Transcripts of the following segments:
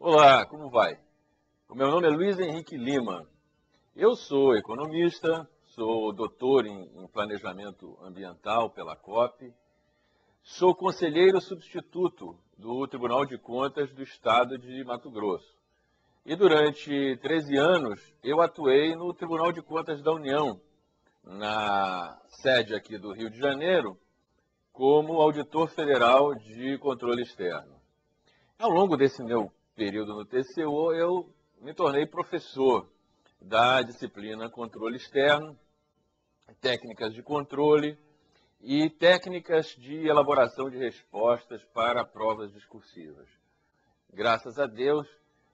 Olá, como vai? O meu nome é Luiz Henrique Lima. Eu sou economista, sou doutor em planejamento ambiental pela COP, sou conselheiro substituto do Tribunal de Contas do Estado de Mato Grosso. E durante 13 anos eu atuei no Tribunal de Contas da União, na sede aqui do Rio de Janeiro, como auditor federal de controle externo. Ao longo desse meu período no TCU, eu me tornei professor da disciplina Controle Externo, técnicas de controle e técnicas de elaboração de respostas para provas discursivas. Graças a Deus,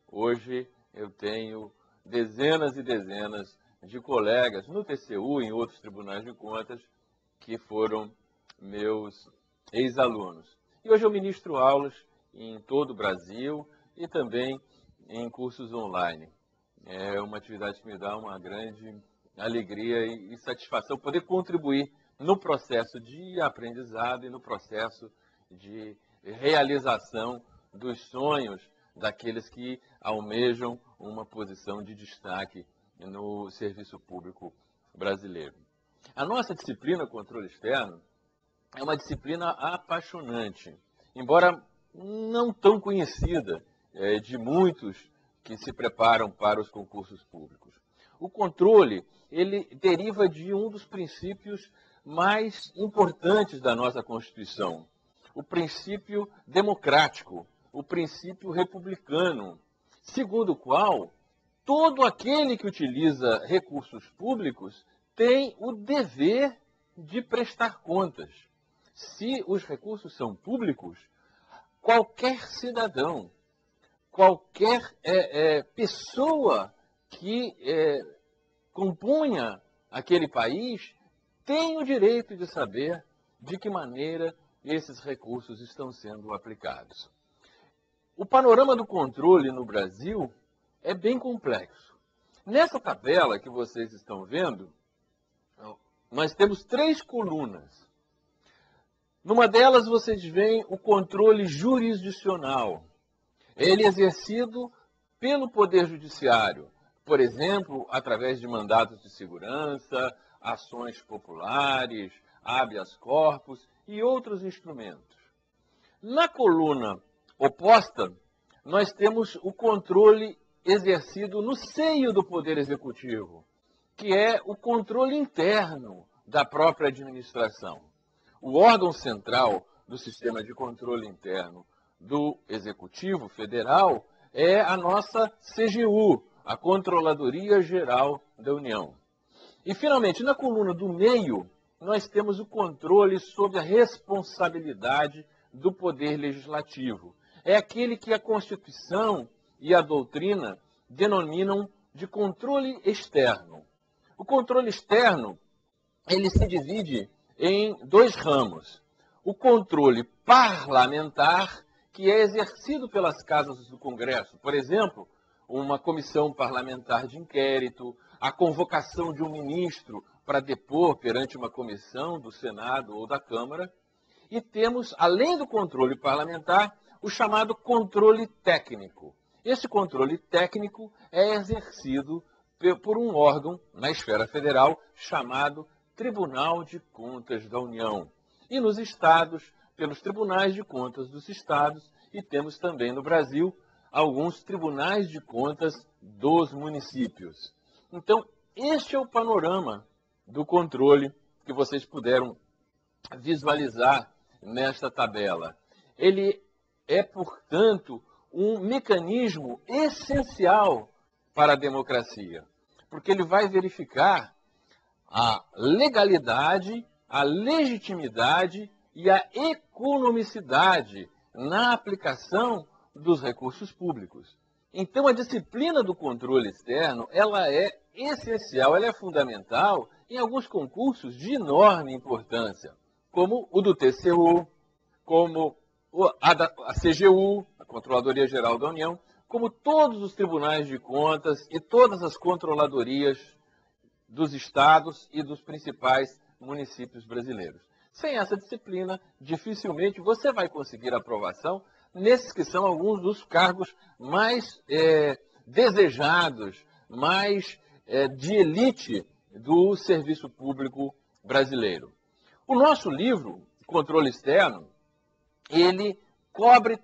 hoje eu tenho dezenas e dezenas de colegas no TCU e em outros tribunais de contas que foram meus ex-alunos. E hoje eu ministro aulas em todo o Brasil e também em cursos online. É uma atividade que me dá uma grande alegria e satisfação poder contribuir no processo de aprendizado e no processo de realização dos sonhos daqueles que almejam uma posição de destaque no serviço público brasileiro. A nossa disciplina Controle Externo é uma disciplina apaixonante, embora não tão conhecida de muitos que se preparam para os concursos públicos. O controle, ele deriva de um dos princípios mais importantes da nossa Constituição, o princípio democrático, o princípio republicano, segundo o qual todo aquele que utiliza recursos públicos tem o dever de prestar contas. Se os recursos são públicos, qualquer cidadão, qualquer pessoa que compunha aquele país tem o direito de saber de que maneira esses recursos estão sendo aplicados. O panorama do controle no Brasil é bem complexo. Nessa tabela que vocês estão vendo, nós temos 3 colunas. Numa delas vocês veem o controle jurisdicional. Ele é exercido pelo Poder Judiciário, por exemplo, através de mandatos de segurança, ações populares, habeas corpus e outros instrumentos. Na coluna oposta, nós temos o controle exercido no seio do Poder Executivo, que é o controle interno da própria administração. O órgão central do sistema de controle interno do Executivo Federal é a nossa CGU, a Controladoria Geral da União. E, finalmente, na coluna do meio, nós temos o controle sobre a responsabilidade do Poder Legislativo. É aquele que a Constituição e a doutrina denominam de controle externo. O controle externo, ele se divide em 2 ramos. O controle parlamentar, que é exercido pelas casas do Congresso. Por exemplo, uma comissão parlamentar de inquérito, a convocação de um ministro para depor perante uma comissão do Senado ou da Câmara. E temos, além do controle parlamentar, o chamado controle técnico. Esse controle técnico é exercido por um órgão na esfera federal chamado Tribunal de Contas da União. E nos estados, pelos tribunais de contas dos estados, e temos também no Brasil alguns tribunais de contas dos municípios. Então, este é o panorama do controle que vocês puderam visualizar nesta tabela. Ele é, portanto, um mecanismo essencial para a democracia, porque ele vai verificar a legalidade, a legitimidade e a economicidade na aplicação dos recursos públicos. Então, a disciplina do controle externo, ela é essencial, ela é fundamental em alguns concursos de enorme importância, como o do TCU, como a CGU, a Controladoria Geral da União, como todos os tribunais de contas e todas as controladorias dos estados e dos principais municípios brasileiros. Sem essa disciplina, dificilmente você vai conseguir aprovação nesses que são alguns dos cargos mais desejados, mais de elite do serviço público brasileiro. O nosso livro, Controle Externo, ele cobre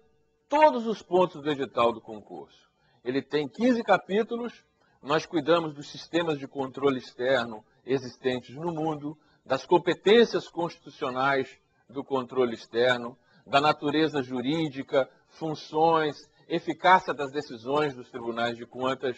todos os pontos do edital do concurso. Ele tem 15 capítulos, nós cuidamos dos sistemas de controle externo existentes no mundo, das competências constitucionais do controle externo, da natureza jurídica, funções, eficácia das decisões dos tribunais de contas,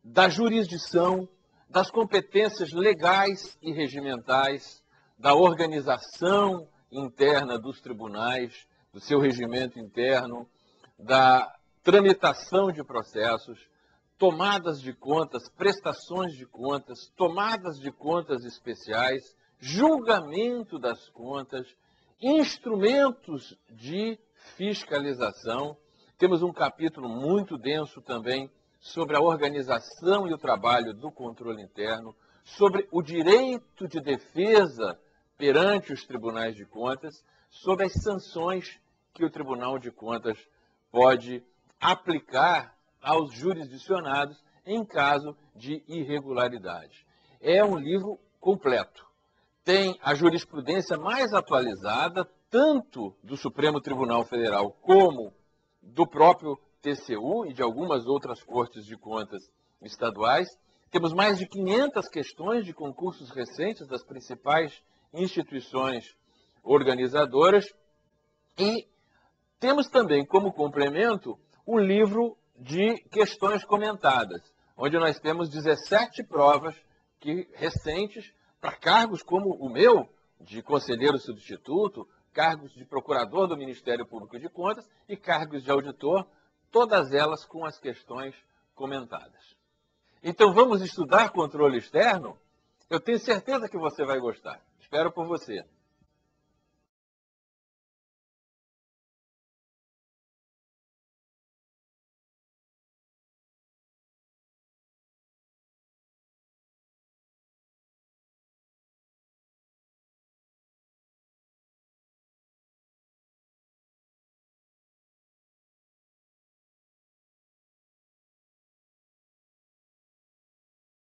da jurisdição, das competências legais e regimentais, da organização interna dos tribunais, do seu regimento interno, da tramitação de processos, tomadas de contas, prestações de contas, tomadas de contas especiais, julgamento das contas, instrumentos de fiscalização. Temos um capítulo muito denso também sobre a organização e o trabalho do controle interno, sobre o direito de defesa perante os tribunais de contas, sobre as sanções que o Tribunal de Contas pode aplicar aos jurisdicionados em caso de irregularidade. É um livro completo. Tem a jurisprudência mais atualizada, tanto do Supremo Tribunal Federal como do próprio TCU e de algumas outras cortes de contas estaduais. Temos mais de 500 questões de concursos recentes das principais instituições organizadoras e temos também como complemento o livro de questões comentadas, onde nós temos 17 provas recentes para cargos como o meu, de conselheiro substituto, cargos de procurador do Ministério Público de Contas e cargos de auditor, todas elas com as questões comentadas. Então vamos estudar controle externo? Eu tenho certeza que você vai gostar. Espero por você.